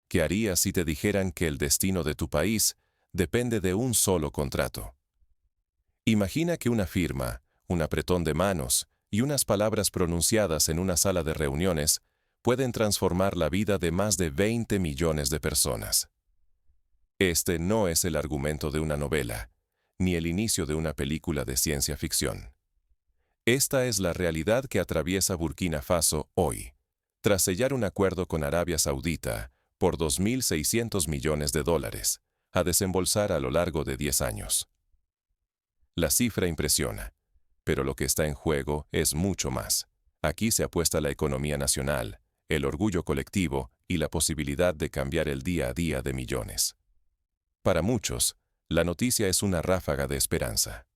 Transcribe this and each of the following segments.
¿Qué harías si te dijeran que el destino de tu país depende de un solo contrato? Imagina que una firma, un apretón de manos y unas palabras pronunciadas en una sala de reuniones pueden transformar la vida de más de 20 millones de personas. Este no es el argumento de una novela, ni el inicio de una película de ciencia ficción. Esta es la realidad que atraviesa Burkina Faso hoy, tras sellar un acuerdo con Arabia Saudita por $2.600 millones, a desembolsar a lo largo de 10 años. La cifra impresiona, pero lo que está en juego es mucho más. Aquí se apuesta la economía nacional, el orgullo colectivo y la posibilidad de cambiar el día a día de millones. Para muchos, la noticia es una ráfaga de esperanza.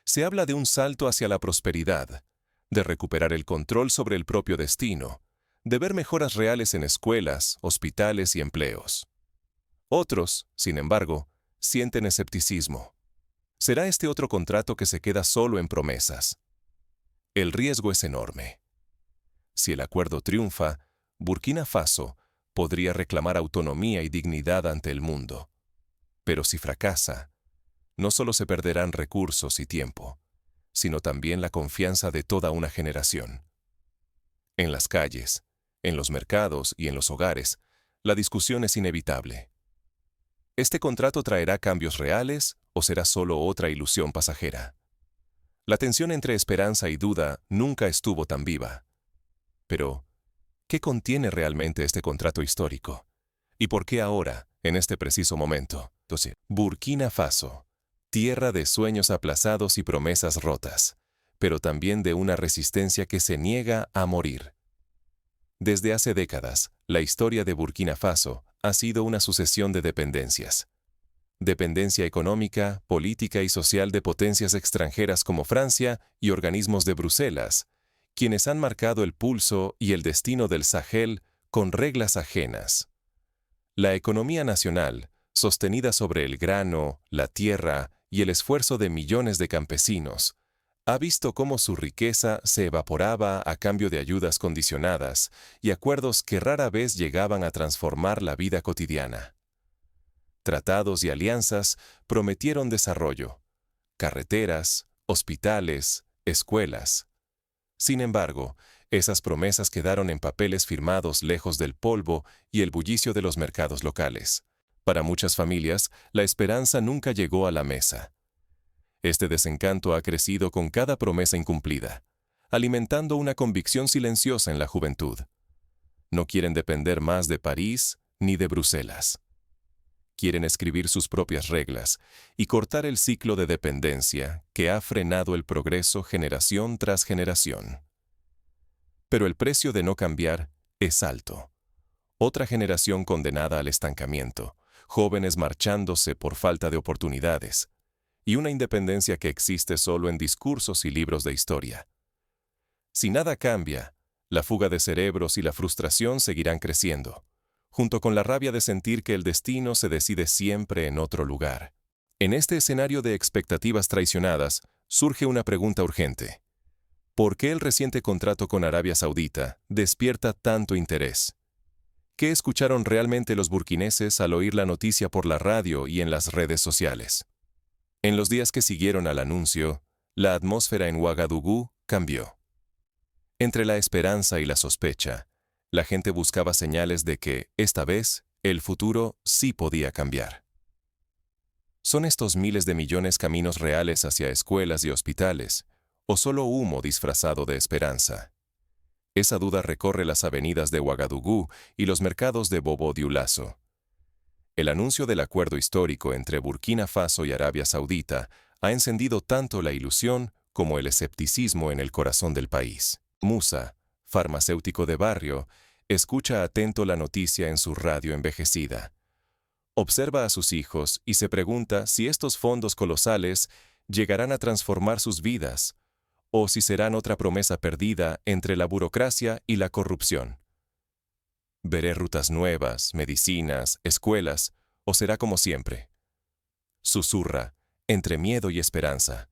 Se habla de un salto hacia la prosperidad, de recuperar el control sobre el propio destino, de ver mejoras reales en escuelas, hospitales y empleos. Otros, sin embargo, sienten escepticismo. ¿Será este otro contrato que se queda solo en promesas? El riesgo es enorme. Si el acuerdo triunfa, Burkina Faso podría reclamar autonomía y dignidad ante el mundo. Pero si fracasa, no solo se perderán recursos y tiempo, sino también la confianza de toda una generación. En las calles, en los mercados y en los hogares, la discusión es inevitable. ¿Este contrato traerá cambios reales o será solo otra ilusión pasajera? La tensión entre esperanza y duda nunca estuvo tan viva. Pero, ¿qué contiene realmente este contrato histórico? ¿Y por qué ahora, en este preciso momento? Entonces, Burkina Faso, tierra de sueños aplazados y promesas rotas, pero también de una resistencia que se niega a morir. Desde hace décadas, la historia de Burkina Faso ha sido una sucesión de dependencias. Dependencia económica, política y social de potencias extranjeras como Francia y organismos de Bruselas, quienes han marcado el pulso y el destino del Sahel con reglas ajenas. La economía nacional, sostenida sobre el grano, la tierra y el esfuerzo de millones de campesinos, ha visto cómo su riqueza se evaporaba a cambio de ayudas condicionadas y acuerdos que rara vez llegaban a transformar la vida cotidiana. Tratados y alianzas prometieron desarrollo, carreteras, hospitales, escuelas. Sin embargo, esas promesas quedaron en papeles firmados lejos del polvo y el bullicio de los mercados locales. Para muchas familias, la esperanza nunca llegó a la mesa. Este desencanto ha crecido con cada promesa incumplida, alimentando una convicción silenciosa en la juventud. No quieren depender más de París ni de Bruselas. Quieren escribir sus propias reglas y cortar el ciclo de dependencia que ha frenado el progreso generación tras generación. Pero el precio de no cambiar es alto. Otra generación condenada al estancamiento, jóvenes marchándose por falta de oportunidades, y una independencia que existe solo en discursos y libros de historia. Si nada cambia, la fuga de cerebros y la frustración seguirán creciendo, junto con la rabia de sentir que el destino se decide siempre en otro lugar. En este escenario de expectativas traicionadas, surge una pregunta urgente. ¿Por qué el reciente contrato con Arabia Saudita despierta tanto interés? ¿Qué escucharon realmente los burkineses al oír la noticia por la radio y en las redes sociales? En los días que siguieron al anuncio, la atmósfera en Ouagadougou cambió. Entre la esperanza y la sospecha, la gente buscaba señales de que, esta vez, el futuro sí podía cambiar. ¿Son estos miles de millones caminos reales hacia escuelas y hospitales, o solo humo disfrazado de esperanza? Esa duda recorre las avenidas de Ouagadougou y los mercados de Bobo-Dioulasso. El anuncio del acuerdo histórico entre Burkina Faso y Arabia Saudita ha encendido tanto la ilusión como el escepticismo en el corazón del país. Musa, farmacéutico de barrio, escucha atento la noticia en su radio envejecida. Observa a sus hijos y se pregunta si estos fondos colosales llegarán a transformar sus vidas, o si serán otra promesa perdida entre la burocracia y la corrupción. ¿Veré rutas nuevas, medicinas, escuelas, o será como siempre? Susurra, entre miedo y esperanza.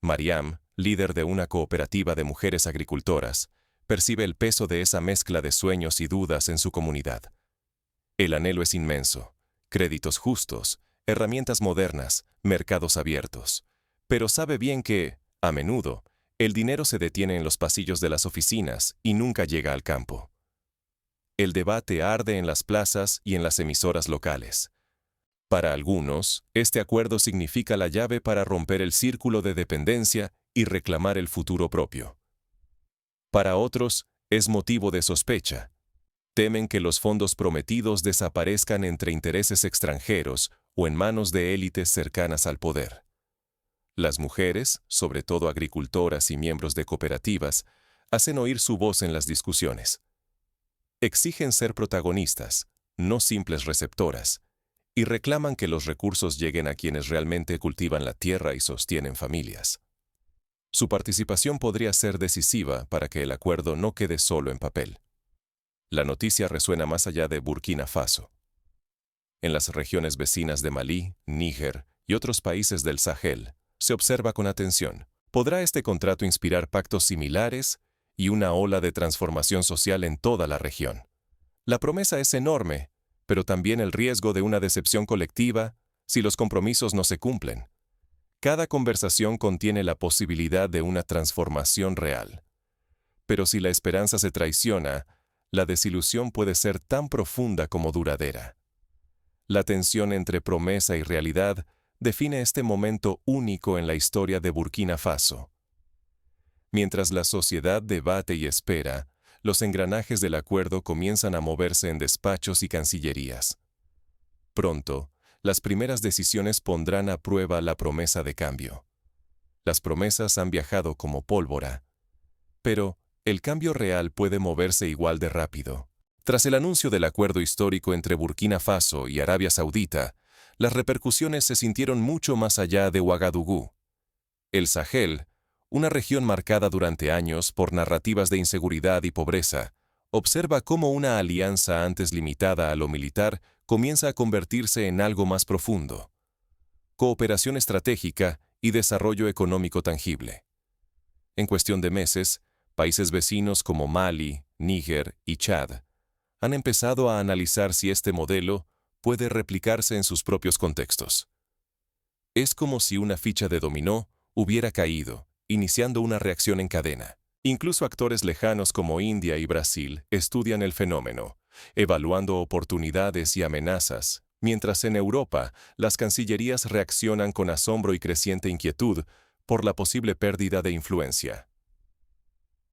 Mariam, líder de una cooperativa de mujeres agricultoras, percibe el peso de esa mezcla de sueños y dudas en su comunidad. El anhelo es inmenso. Créditos justos, herramientas modernas, mercados abiertos. Pero sabe bien que, a menudo, el dinero se detiene en los pasillos de las oficinas y nunca llega al campo. El debate arde en las plazas y en las emisoras locales. Para algunos, este acuerdo significa la llave para romper el círculo de dependencia y reclamar el futuro propio. Para otros, es motivo de sospecha. Temen que los fondos prometidos desaparezcan entre intereses extranjeros o en manos de élites cercanas al poder. Las mujeres, sobre todo agricultoras y miembros de cooperativas, hacen oír su voz en las discusiones. Exigen ser protagonistas, no simples receptoras, y reclaman que los recursos lleguen a quienes realmente cultivan la tierra y sostienen familias. Su participación podría ser decisiva para que el acuerdo no quede solo en papel. La noticia resuena más allá de Burkina Faso. En las regiones vecinas de Malí, Níger y otros países del Sahel, se observa con atención. ¿Podrá este contrato inspirar pactos similares y una ola de transformación social en toda la región? La promesa es enorme, pero también el riesgo de una decepción colectiva si los compromisos no se cumplen. Cada conversación contiene la posibilidad de una transformación real. Pero si la esperanza se traiciona, la desilusión puede ser tan profunda como duradera. La tensión entre promesa y realidad define este momento único en la historia de Burkina Faso. Mientras la sociedad debate y espera, los engranajes del acuerdo comienzan a moverse en despachos y cancillerías. Pronto, las primeras decisiones pondrán a prueba la promesa de cambio. Las promesas han viajado como pólvora, pero el cambio real puede moverse igual de rápido. Tras el anuncio del acuerdo histórico entre Burkina Faso y Arabia Saudita, las repercusiones se sintieron mucho más allá de Ouagadougou. El Sahel, una región marcada durante años por narrativas de inseguridad y pobreza, observa cómo una alianza antes limitada a lo militar comienza a convertirse en algo más profundo. Cooperación estratégica y desarrollo económico tangible. En cuestión de meses, países vecinos como Mali, Níger y Chad han empezado a analizar si este modelo puede replicarse en sus propios contextos. Es como si una ficha de dominó hubiera caído, iniciando una reacción en cadena. Incluso actores lejanos como India y Brasil estudian el fenómeno, evaluando oportunidades y amenazas, mientras en Europa las cancillerías reaccionan con asombro y creciente inquietud por la posible pérdida de influencia.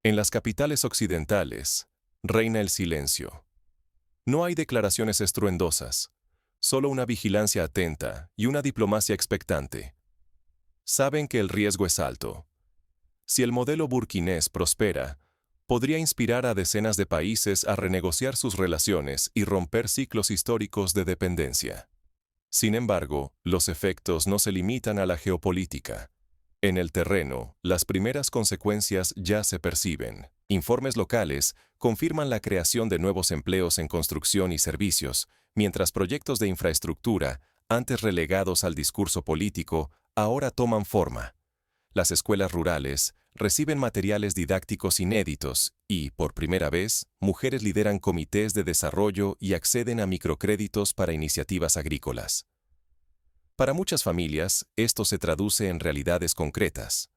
En las capitales occidentales, reina el silencio. No hay declaraciones estruendosas, solo una vigilancia atenta y una diplomacia expectante. Saben que el riesgo es alto. Si el modelo burkinés prospera, podría inspirar a decenas de países a renegociar sus relaciones y romper ciclos históricos de dependencia. Sin embargo, los efectos no se limitan a la geopolítica. En el terreno, las primeras consecuencias ya se perciben. Informes locales confirman la creación de nuevos empleos en construcción y servicios, mientras proyectos de infraestructura, antes relegados al discurso político, ahora toman forma. Las escuelas rurales reciben materiales didácticos inéditos y, por primera vez, mujeres lideran comités de desarrollo y acceden a microcréditos para iniciativas agrícolas. Para muchas familias, esto se traduce en realidades concretas.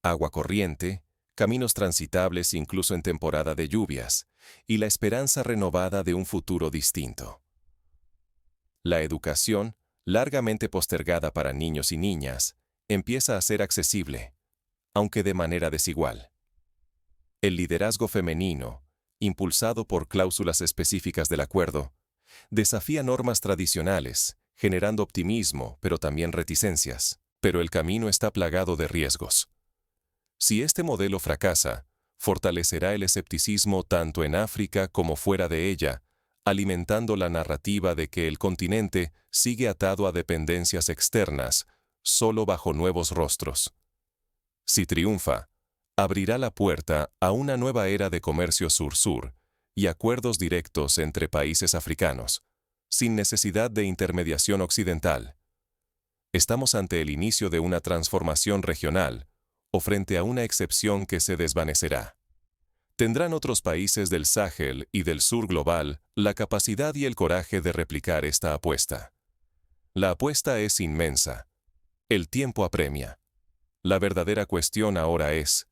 Agua corriente, caminos transitables incluso en temporada de lluvias, y la esperanza renovada de un futuro distinto. La educación, largamente postergada para niños y niñas, empieza a ser accesible, aunque de manera desigual. El liderazgo femenino, impulsado por cláusulas específicas del acuerdo, desafía normas tradicionales, generando optimismo, pero también reticencias. Pero el camino está plagado de riesgos. Si este modelo fracasa, fortalecerá el escepticismo tanto en África como fuera de ella, alimentando la narrativa de que el continente sigue atado a dependencias externas, solo bajo nuevos rostros. Si triunfa, abrirá la puerta a una nueva era de comercio sur-sur y acuerdos directos entre países africanos, sin necesidad de intermediación occidental. Estamos ante el inicio de una transformación regional, o frente a una excepción que se desvanecerá. ¿Tendrán otros países del Sahel y del sur global la capacidad y el coraje de replicar esta apuesta? La apuesta es inmensa. El tiempo apremia. La verdadera cuestión ahora es,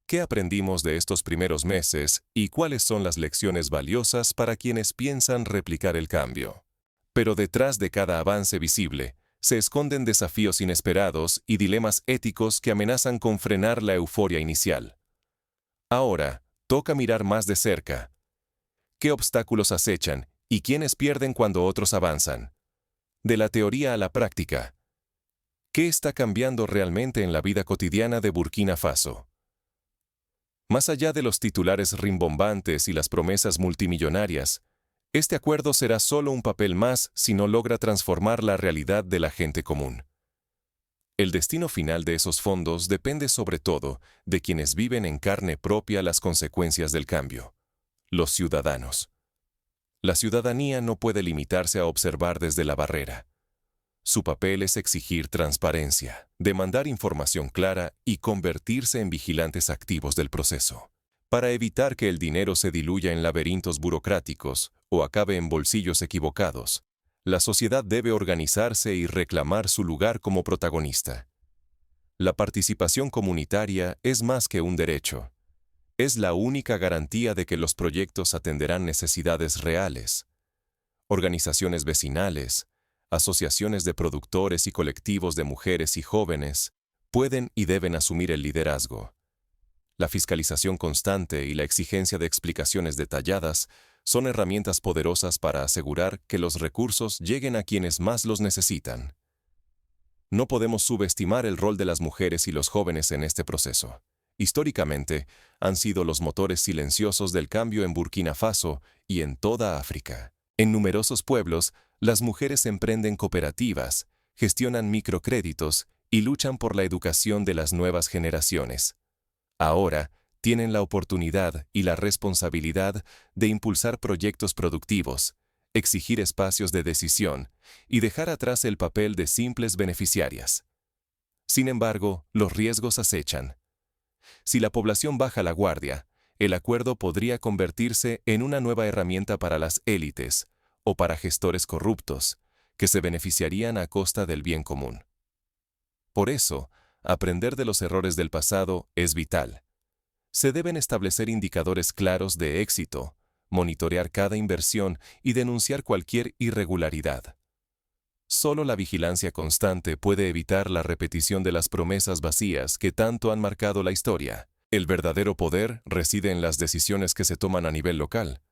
¿qué aprendimos de estos primeros meses y cuáles son las lecciones valiosas para quienes piensan replicar el cambio? Pero detrás de cada avance visible, se esconden desafíos inesperados y dilemas éticos que amenazan con frenar la euforia inicial. Ahora, toca mirar más de cerca. ¿Qué obstáculos acechan y quiénes pierden cuando otros avanzan? De la teoría a la práctica. ¿Qué está cambiando realmente en la vida cotidiana de Burkina Faso? Más allá de los titulares rimbombantes y las promesas multimillonarias, este acuerdo será solo un papel más si no logra transformar la realidad de la gente común. El destino final de esos fondos depende sobre todo de quienes viven en carne propia las consecuencias del cambio: los ciudadanos. La ciudadanía no puede limitarse a observar desde la barrera. Su papel es exigir transparencia, demandar información clara y convertirse en vigilantes activos del proceso. Para evitar que el dinero se diluya en laberintos burocráticos o acabe en bolsillos equivocados, la sociedad debe organizarse y reclamar su lugar como protagonista. La participación comunitaria es más que un derecho. Es la única garantía de que los proyectos atenderán necesidades reales. Organizaciones vecinales, asociaciones de productores y colectivos de mujeres y jóvenes pueden y deben asumir el liderazgo. La fiscalización constante y la exigencia de explicaciones detalladas son herramientas poderosas para asegurar que los recursos lleguen a quienes más los necesitan. No podemos subestimar el rol de las mujeres y los jóvenes en este proceso. Históricamente, han sido los motores silenciosos del cambio en Burkina Faso y en toda África. En numerosos pueblos, las mujeres emprenden cooperativas, gestionan microcréditos y luchan por la educación de las nuevas generaciones. Ahora, tienen la oportunidad y la responsabilidad de impulsar proyectos productivos, exigir espacios de decisión y dejar atrás el papel de simples beneficiarias. Sin embargo, los riesgos acechan. Si la población baja la guardia, el acuerdo podría convertirse en una nueva herramienta para las élites o para gestores corruptos, que se beneficiarían a costa del bien común. Por eso, aprender de los errores del pasado es vital. Se deben establecer indicadores claros de éxito, monitorear cada inversión y denunciar cualquier irregularidad. Solo la vigilancia constante puede evitar la repetición de las promesas vacías que tanto han marcado la historia. El verdadero poder reside en las decisiones que se toman a nivel local.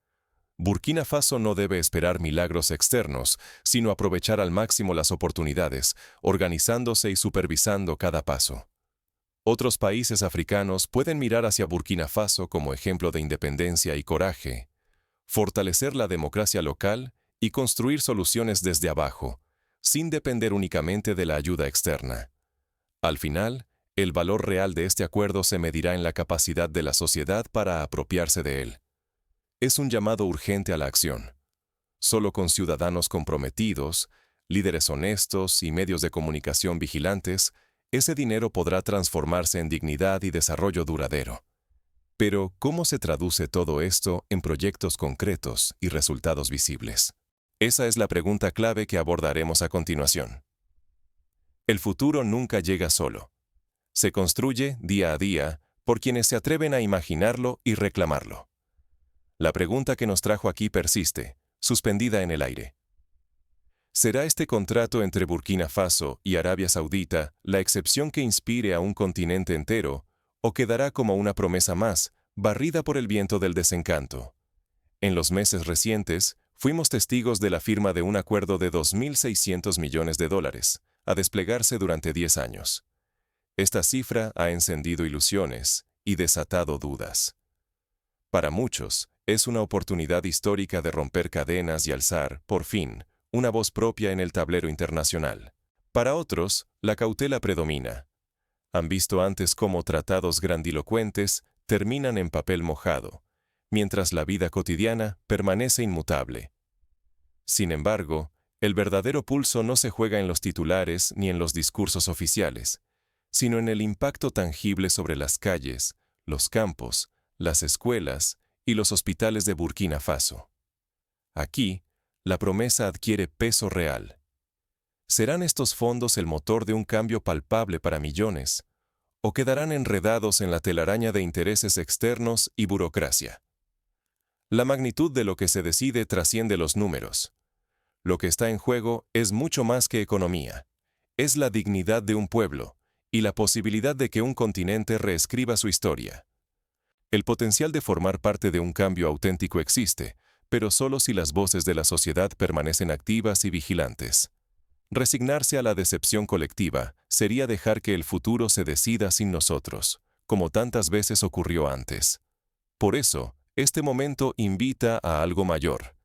Burkina Faso no debe esperar milagros externos, sino aprovechar al máximo las oportunidades, organizándose y supervisando cada paso. Otros países africanos pueden mirar hacia Burkina Faso como ejemplo de independencia y coraje, fortalecer la democracia local y construir soluciones desde abajo, sin depender únicamente de la ayuda externa. Al final, el valor real de este acuerdo se medirá en la capacidad de la sociedad para apropiarse de él. Es un llamado urgente a la acción. Solo con ciudadanos comprometidos, líderes honestos y medios de comunicación vigilantes, ese dinero podrá transformarse en dignidad y desarrollo duradero. Pero, ¿cómo se traduce todo esto en proyectos concretos y resultados visibles? Esa es la pregunta clave que abordaremos a continuación. El futuro nunca llega solo. Se construye día a día por quienes se atreven a imaginarlo y reclamarlo. La pregunta que nos trajo aquí persiste, suspendida en el aire. ¿Será este contrato entre Burkina Faso y Arabia Saudita la excepción que inspire a un continente entero, o quedará como una promesa más, barrida por el viento del desencanto? En los meses recientes, fuimos testigos de la firma de un acuerdo de $2.600 millones, a desplegarse durante 10 años. Esta cifra ha encendido ilusiones y desatado dudas. Para muchos, es una oportunidad histórica de romper cadenas y alzar, por fin, una voz propia en el tablero internacional. Para otros, la cautela predomina. Han visto antes cómo tratados grandilocuentes terminan en papel mojado, mientras la vida cotidiana permanece inmutable. Sin embargo, el verdadero pulso no se juega en los titulares ni en los discursos oficiales, sino en el impacto tangible sobre las calles, los campos, las escuelas y los hospitales de Burkina Faso. Aquí, la promesa adquiere peso real. ¿Serán estos fondos el motor de un cambio palpable para millones? ¿O quedarán enredados en la telaraña de intereses externos y burocracia? La magnitud de lo que se decide trasciende los números. Lo que está en juego es mucho más que economía. Es la dignidad de un pueblo y la posibilidad de que un continente reescriba su historia. El potencial de formar parte de un cambio auténtico existe, pero solo si las voces de la sociedad permanecen activas y vigilantes. Resignarse a la decepción colectiva sería dejar que el futuro se decida sin nosotros, como tantas veces ocurrió antes. Por eso, este momento invita a algo mayor.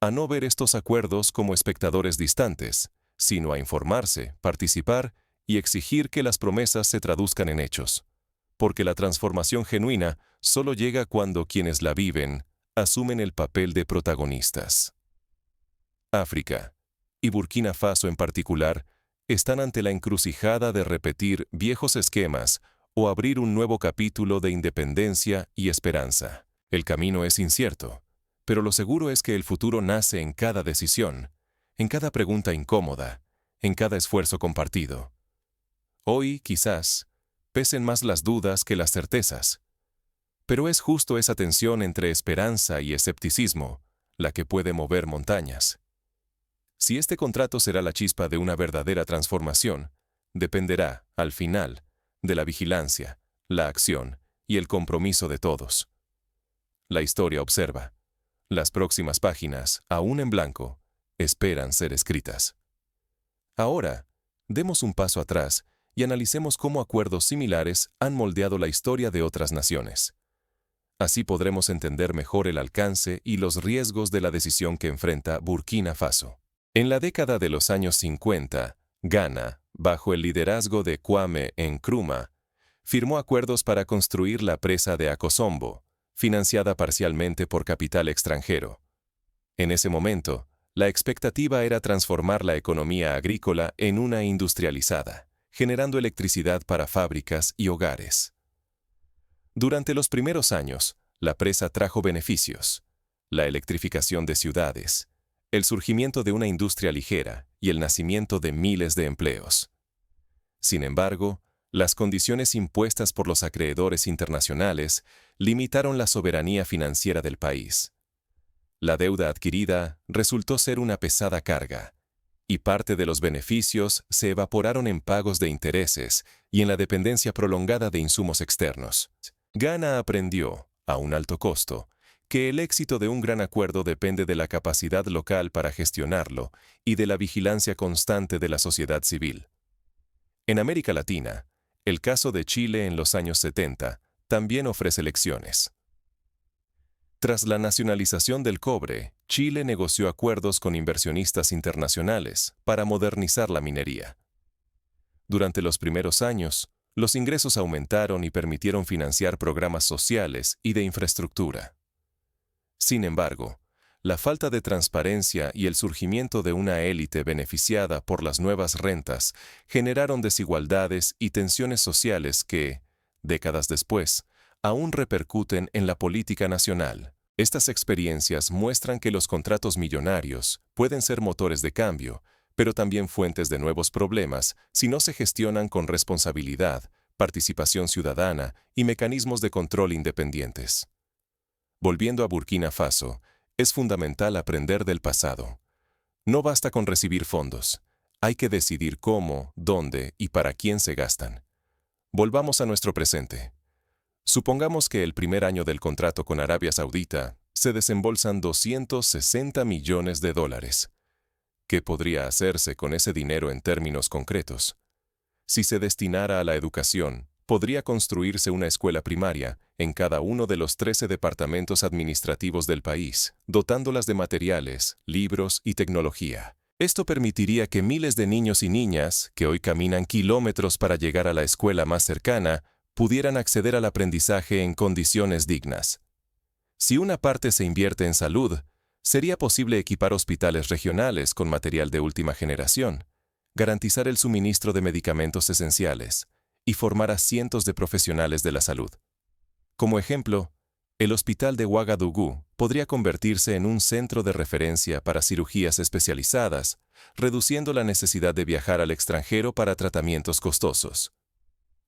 A no ver estos acuerdos como espectadores distantes, sino a informarse, participar y exigir que las promesas se traduzcan en hechos. Porque la transformación genuina solo llega cuando quienes la viven asumen el papel de protagonistas. África, y Burkina Faso en particular, están ante la encrucijada de repetir viejos esquemas o abrir un nuevo capítulo de independencia y esperanza. El camino es incierto, pero lo seguro es que el futuro nace en cada decisión, en cada pregunta incómoda, en cada esfuerzo compartido. Hoy, quizás, pesen más las dudas que las certezas, pero es justo esa tensión entre esperanza y escepticismo la que puede mover montañas. Si este contrato será la chispa de una verdadera transformación, dependerá, al final, de la vigilancia, la acción y el compromiso de todos. La historia observa. Las próximas páginas, aún en blanco, esperan ser escritas. Ahora, demos un paso atrás y analicemos cómo acuerdos similares han moldeado la historia de otras naciones. Así podremos entender mejor el alcance y los riesgos de la decisión que enfrenta Burkina Faso. En la década de los años 50, Ghana, bajo el liderazgo de Kwame Nkrumah, firmó acuerdos para construir la presa de Akosombo, financiada parcialmente por capital extranjero. En ese momento, la expectativa era transformar la economía agrícola en una industrializada, generando electricidad para fábricas y hogares. Durante los primeros años, la presa trajo beneficios: la electrificación de ciudades, el surgimiento de una industria ligera y el nacimiento de miles de empleos. Sin embargo, las condiciones impuestas por los acreedores internacionales limitaron la soberanía financiera del país. La deuda adquirida resultó ser una pesada carga, y parte de los beneficios se evaporaron en pagos de intereses y en la dependencia prolongada de insumos externos. Ghana aprendió, a un alto costo, que el éxito de un gran acuerdo depende de la capacidad local para gestionarlo y de la vigilancia constante de la sociedad civil. En América Latina, el caso de Chile en los años 70 también ofrece lecciones. Tras la nacionalización del cobre, Chile negoció acuerdos con inversionistas internacionales para modernizar la minería. Durante los primeros años, los ingresos aumentaron y permitieron financiar programas sociales y de infraestructura. Sin embargo, la falta de transparencia y el surgimiento de una élite beneficiada por las nuevas rentas generaron desigualdades y tensiones sociales que, décadas después, aún repercuten en la política nacional. Estas experiencias muestran que los contratos millonarios pueden ser motores de cambio, pero también fuentes de nuevos problemas si no se gestionan con responsabilidad, participación ciudadana y mecanismos de control independientes. Volviendo a Burkina Faso, es fundamental aprender del pasado. No basta con recibir fondos. Hay que decidir cómo, dónde y para quién se gastan. Volvamos a nuestro presente. Supongamos que el primer año del contrato con Arabia Saudita se desembolsan $260 millones. ¿Qué podría hacerse con ese dinero en términos concretos? Si se destinara a la educación, podría construirse una escuela primaria en cada uno de los 13 departamentos administrativos del país, dotándolas de materiales, libros y tecnología. Esto permitiría que miles de niños y niñas, que hoy caminan kilómetros para llegar a la escuela más cercana, pudieran acceder al aprendizaje en condiciones dignas. Si una parte se invierte en salud, sería posible equipar hospitales regionales con material de última generación, garantizar el suministro de medicamentos esenciales y formar a cientos de profesionales de la salud. Como ejemplo, El hospital de Ouagadougou podría convertirse en un centro de referencia para cirugías especializadas, reduciendo la necesidad de viajar al extranjero para tratamientos costosos.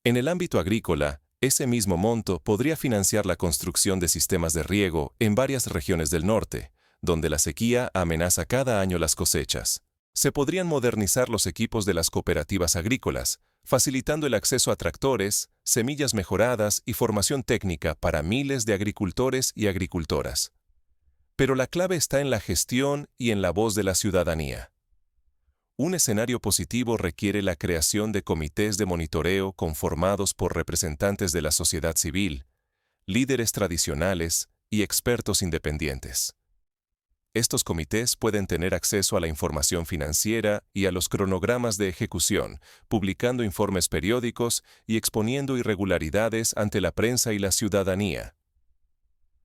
En el ámbito agrícola, ese mismo monto podría financiar la construcción de sistemas de riego en varias regiones del norte, donde la sequía amenaza cada año las cosechas. Se podrían modernizar los equipos de las cooperativas agrícolas, facilitando el acceso a tractores, semillas mejoradas y formación técnica para miles de agricultores y agricultoras. Pero la clave está en la gestión y en la voz de la ciudadanía. Un escenario positivo requiere la creación de comités de monitoreo conformados por representantes de la sociedad civil, líderes tradicionales y expertos independientes. Estos comités pueden tener acceso a la información financiera y a los cronogramas de ejecución, publicando informes periódicos y exponiendo irregularidades ante la prensa y la ciudadanía.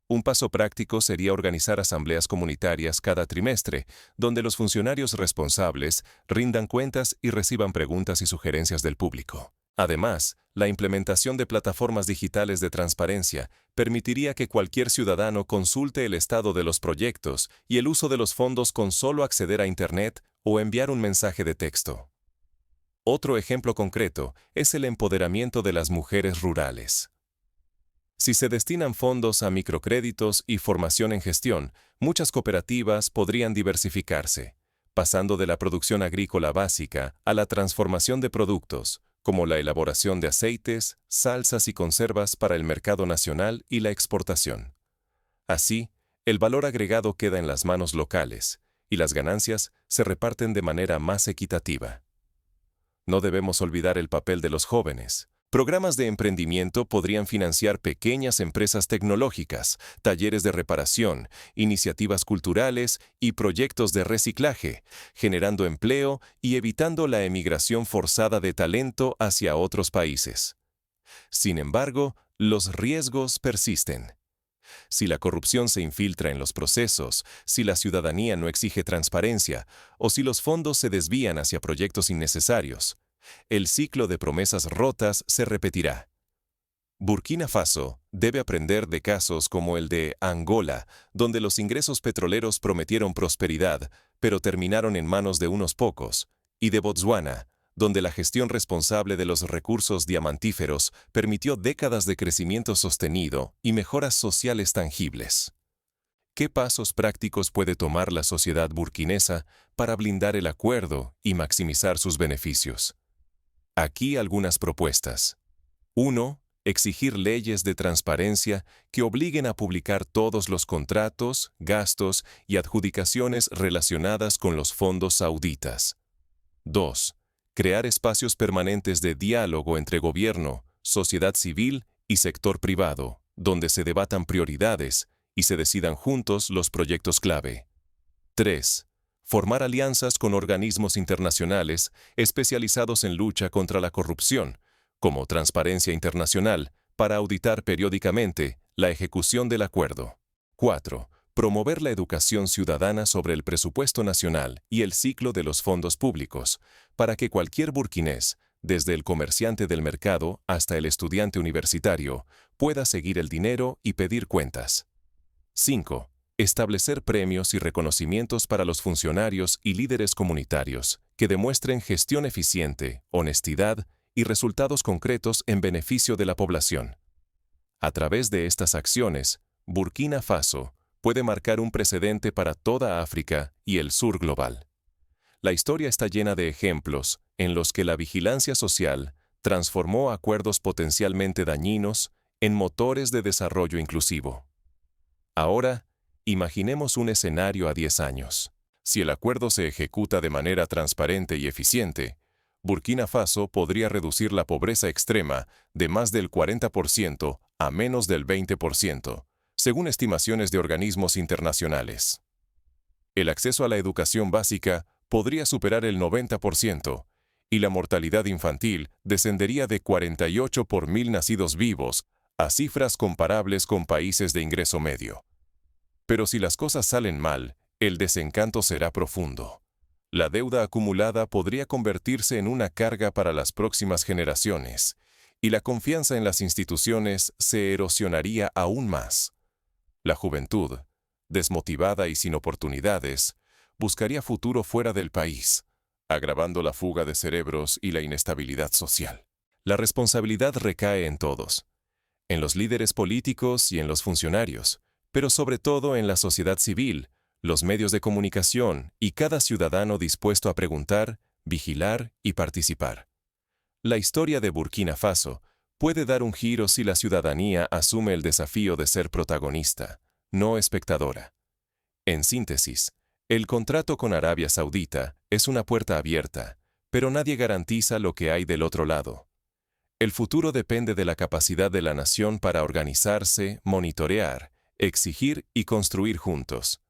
Un paso práctico sería organizar asambleas comunitarias cada trimestre, donde los funcionarios responsables rindan cuentas y reciban preguntas y sugerencias del público. Además, la implementación de plataformas digitales de transparencia permitiría que cualquier ciudadano consulte el estado de los proyectos y el uso de los fondos con solo acceder a Internet o enviar un mensaje de texto. Otro ejemplo concreto es el empoderamiento de las mujeres rurales. Si se destinan fondos a microcréditos y formación en gestión, muchas cooperativas podrían diversificarse, pasando de la producción agrícola básica a la transformación de productos, como la elaboración de aceites, salsas y conservas para el mercado nacional y la exportación. Así, el valor agregado queda en las manos locales, y las ganancias se reparten de manera más equitativa. No debemos olvidar el papel de los jóvenes. Programas de emprendimiento podrían financiar pequeñas empresas tecnológicas, talleres de reparación, iniciativas culturales y proyectos de reciclaje, generando empleo y evitando la emigración forzada de talento hacia otros países. Sin embargo, los riesgos persisten. Si la corrupción se infiltra en los procesos, si la ciudadanía no exige transparencia o si los fondos se desvían hacia proyectos innecesarios, el ciclo de promesas rotas se repetirá. Burkina Faso debe aprender de casos como el de Angola, donde los ingresos petroleros prometieron prosperidad, pero terminaron en manos de unos pocos, y de Botswana, donde la gestión responsable de los recursos diamantíferos permitió décadas de crecimiento sostenido y mejoras sociales tangibles. ¿Qué pasos prácticos puede tomar la sociedad burkinesa para blindar el acuerdo y maximizar sus beneficios? Aquí algunas propuestas. 1. Exigir leyes de transparencia que obliguen a publicar todos los contratos, gastos y adjudicaciones relacionadas con los fondos sauditas. 2. Crear espacios permanentes de diálogo entre gobierno, sociedad civil y sector privado, donde se debatan prioridades y se decidan juntos los proyectos clave. 3. Formar alianzas con organismos internacionales especializados en lucha contra la corrupción, como Transparencia Internacional, para auditar periódicamente la ejecución del acuerdo. 4. Promover la educación ciudadana sobre el presupuesto nacional y el ciclo de los fondos públicos, para que cualquier burkinés, desde el comerciante del mercado hasta el estudiante universitario, pueda seguir el dinero y pedir cuentas. 5. Establecer premios y reconocimientos para los funcionarios y líderes comunitarios que demuestren gestión eficiente, honestidad y resultados concretos en beneficio de la población. A través de estas acciones, Burkina Faso puede marcar un precedente para toda África y el sur global. La historia está llena de ejemplos en los que la vigilancia social transformó acuerdos potencialmente dañinos en motores de desarrollo inclusivo. Ahora, imaginemos un escenario a 10 años. Si el acuerdo se ejecuta de manera transparente y eficiente, Burkina Faso podría reducir la pobreza extrema de más del 40% a menos del 20%, según estimaciones de organismos internacionales. El acceso a la educación básica podría superar el 90%, y la mortalidad infantil descendería de 48 por 1000 nacidos vivos a cifras comparables con países de ingreso medio. Pero si las cosas salen mal, el desencanto será profundo. La deuda acumulada podría convertirse en una carga para las próximas generaciones, y la confianza en las instituciones se erosionaría aún más. La juventud, desmotivada y sin oportunidades, buscaría futuro fuera del país, agravando la fuga de cerebros y la inestabilidad social. La responsabilidad recae en todos, en los líderes políticos y en los funcionarios, pero sobre todo en la sociedad civil, los medios de comunicación y cada ciudadano dispuesto a preguntar, vigilar y participar. La historia de Burkina Faso puede dar un giro si la ciudadanía asume el desafío de ser protagonista, no espectadora. En síntesis, el contrato con Arabia Saudita es una puerta abierta, pero nadie garantiza lo que hay del otro lado. El futuro depende de la capacidad de la nación para organizarse, monitorear, exigir y construir juntos.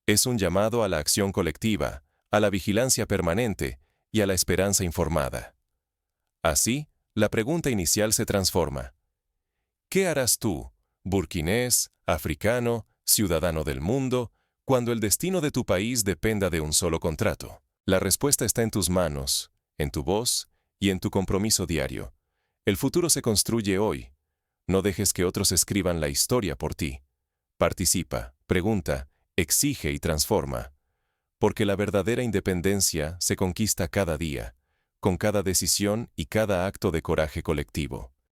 Es un llamado a la acción colectiva, a la vigilancia permanente y a la esperanza informada. Así, la pregunta inicial se transforma. ¿Qué harás tú, burkinés, africano, ciudadano del mundo, cuando el destino de tu país dependa de un solo contrato? La respuesta está en tus manos, en tu voz y en tu compromiso diario. El futuro se construye hoy. No dejes que otros escriban la historia por ti. Participa, pregunta, exige y transforma. Porque la verdadera independencia se conquista cada día, con cada decisión y cada acto de coraje colectivo.